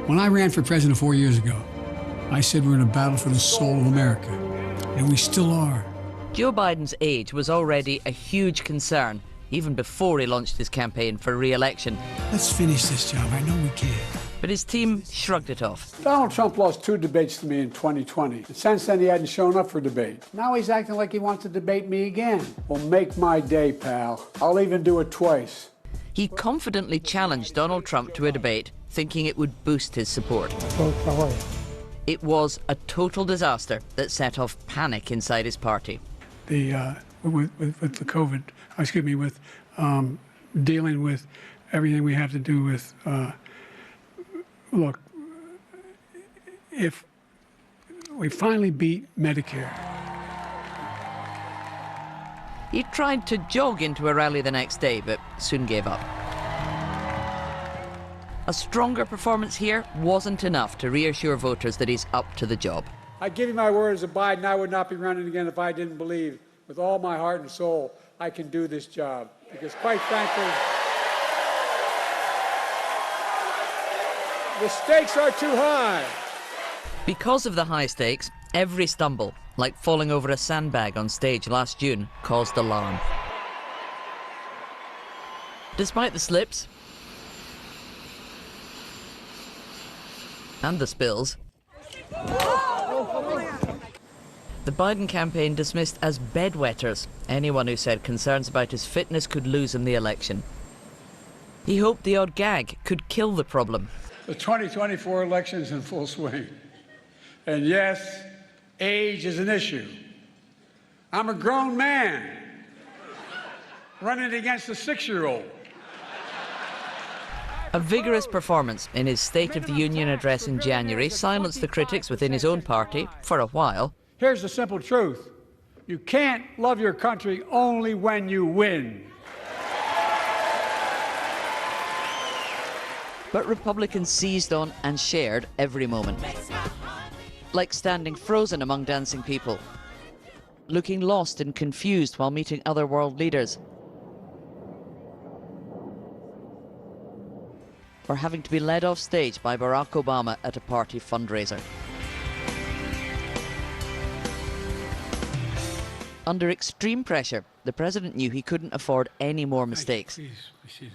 When I ran for president 4 years ago, I said we're in a battle for the soul of America, and we still are. Joe Biden's age was already a huge concern, even before he launched his campaign for re-election. Let's finish this job. I know we can. But his team shrugged it off. Donald Trump lost 2 debates to me in 2020. And since then, he hadn't shown up for debate. Now he's acting like he wants to debate me again. Well, make my day, pal. I'll even do it twice. He confidently challenged Donald Trump to a debate, thinking it would boost his support. How are you? It was a total disaster that set off panic inside his party. With the COVID, with dealing with everything we have to do with, look, if we finally beat Medicare. He tried to jog into a rally the next day, but soon gave up. A stronger performance here wasn't enough to reassure voters that he's up to the job. I give you my word as a Biden, I would not be running again if I didn't believe with all my heart and soul I can do this job. Because quite frankly, the stakes are too high. Because of the high stakes, every stumble, like falling over a sandbag on stage last June, caused alarm. Despite the slips and the spills, the Biden campaign dismissed as bedwetters anyone who said concerns about his fitness could lose him the election. He hoped the odd gag could kill the problem. The 2024 election is in full swing. And yes, age is an issue. I'm a grown man running against a 6-year-old. A vigorous performance in his State of the Union address in January silenced the critics within his own party for a while. Here's the simple truth. You can't love your country only when you win. But Republicans seized on and shared every moment. Like standing frozen among dancing people, looking lost and confused while meeting other world leaders, or having to be led off stage by Barack Obama at a party fundraiser. Under extreme pressure, the president knew he couldn't afford any more mistakes,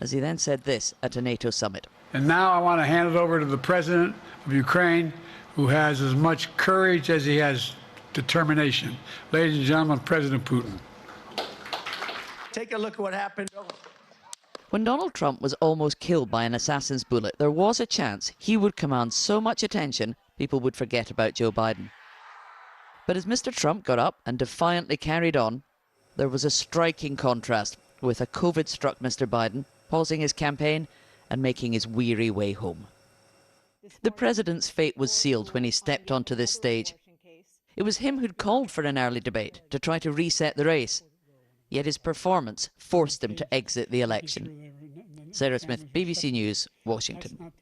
as he then said this at a NATO summit. And now I want to hand it over to the president of Ukraine, who has as much courage as he has determination. Ladies and gentlemen, President Putin. Take a look at what happened. When Donald Trump was almost killed by an assassin's bullet, there was a chance he would command so much attention people would forget about Joe Biden. But as Mr. Trump got up and defiantly carried on, there was a striking contrast with a COVID-struck Mr. Biden pausing his campaign and making his weary way home. The president's fate was sealed when he stepped onto this stage. It was him who'd called for an early debate to try to reset the race. Yet his performance forced him to exit the election. Sarah Smith, BBC News, Washington.